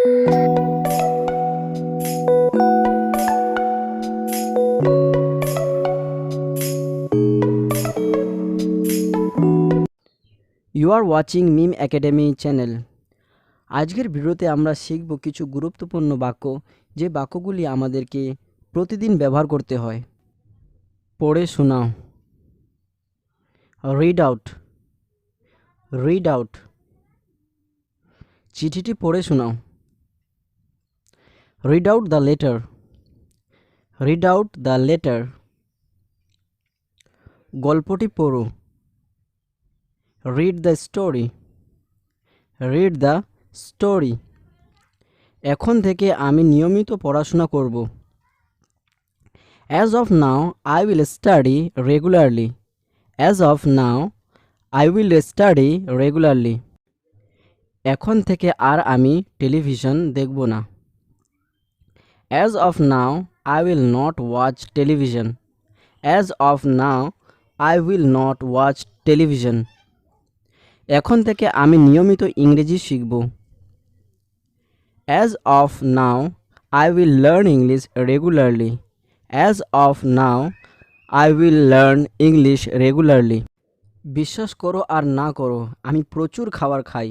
You are watching Meem Academy channel. আজকের ভিডিওতে আমরা শিখব কিছু গুরুত্বপূর্ণ বাক্য যে বাক্যগুলি আমাদেরকে প্রতিদিন ব্যবহার করতে হয়। পড়ে শোনাও। Read out. Read out. চিঠিটি পড়ে শোনাও। Read out the letter. Read out the letter. গল্পটি পড়ো। Read the story. Read the story. এখন থেকে আমি নিয়মিত পড়াশোনা করব। As of now, I will study regularly. As of now, I will study regularly. এখন থেকে আর আমি টেলিভিশন দেখব না। As of now, I will not watch television. As of now, I will not watch television. এখন থেকে আমি নিয়মিত ইংরেজি শিখব। As of now, I will learn English regularly. As of now, I will learn English regularly. বিশ্বাস করো আর না করো, আমি প্রচুর খাবার খাই।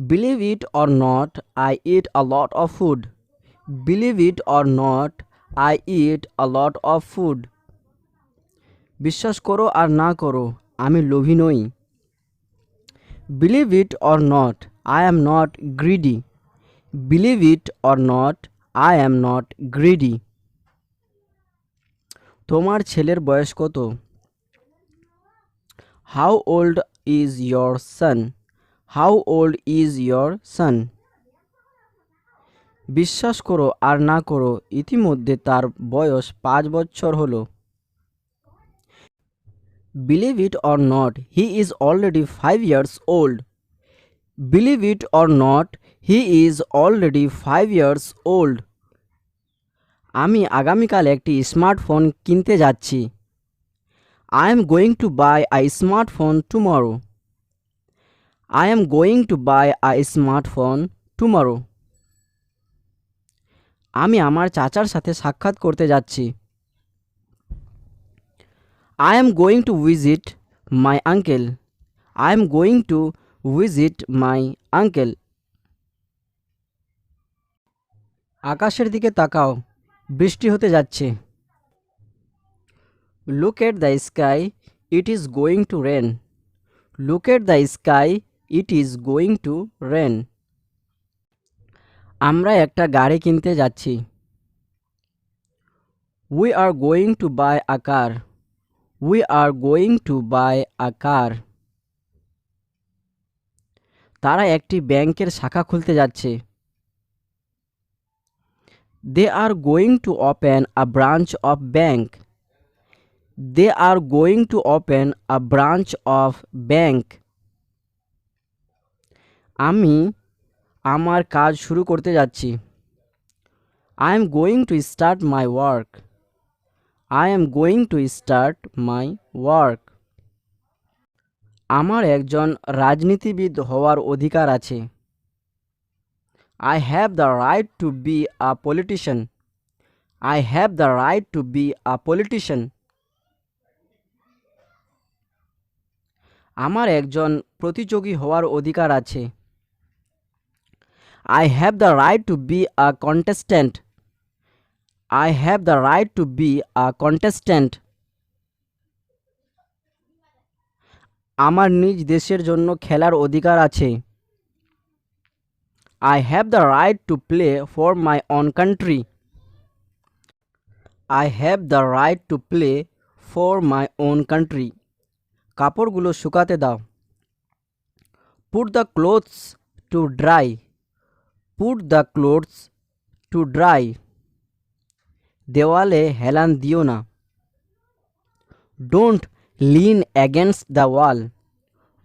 Believe it or not, I eat a lot of food. Believe it or not, I eat a lot of food. বিশ্বাস করো আর না করো, আমি লোভী নই। Believe it or not, I am not greedy. Believe it or not, I am not greedy. তোমার ছেলের বয়স কত? How old is your son? How old is your son? বিশ্বাস করো আর না করো, ইতিমধ্যে তার বয়স 5 বছর হলো। Believe it or not, he is already 5 years old. Believe it or not, he is already 5 years old. আমি আগামীকাল একটি স্মার্টফোন কিনতে যাচ্ছি। I am going to buy a smartphone tomorrow. I am going to buy a smartphone tomorrow. আমি আমার চাচার সাথে সাক্ষাৎ করতে যাচ্ছি। I am going to visit my uncle. I am going to visit my uncle. আকাশের দিকে তাকাও, বৃষ্টি হতে যাচ্ছে। Look at the sky, it is going to rain. Look at the sky, it is going to rain. আমরা একটা গাড়ি কিনতে যাচ্ছি। We are going to buy a car. We are going to buy a car. তারা একটি ব্যাংকের শাখা খুলতে যাচ্ছে। They are going to open a branch of bank. They are going to open a branch of bank. আমি আমার কাজ শুরু করতে যাচ্ছি। I am going to start my work. I am going to start my work. আমার একজন রাজনীতিবিদ হওয়ার অধিকার আছে। I have the right to be a politician. I have the right to be a politician. আমার একজন প্রতিযোগী হওয়ার অধিকার আছে। I have the right to be a contestant. I have the right to be a contestant. আমার নিজ দেশের জন্য খেলার অধিকার আছে। I have the right to play for my own country. I have the right to play for my own country. কাপড়গুলো শুকাতে দাও। Put the clothes to dry. Put the clothes to dry. দেওয়ালে হেলান দিও না। Don't lean against the wall.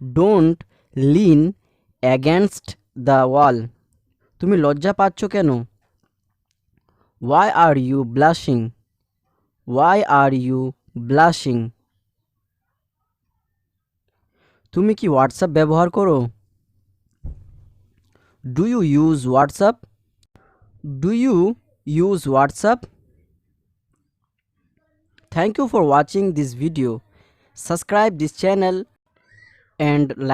Don't lean against the wall. তুমি লজ্জা পাচ্ছ কেন? Why are you blushing? Why are you blushing? তুমি কি হোয়াটসঅ্যাপ ব্যবহার করো? Do you use WhatsApp? Do you use WhatsApp? Thank you for watching this video. Subscribe this channel and like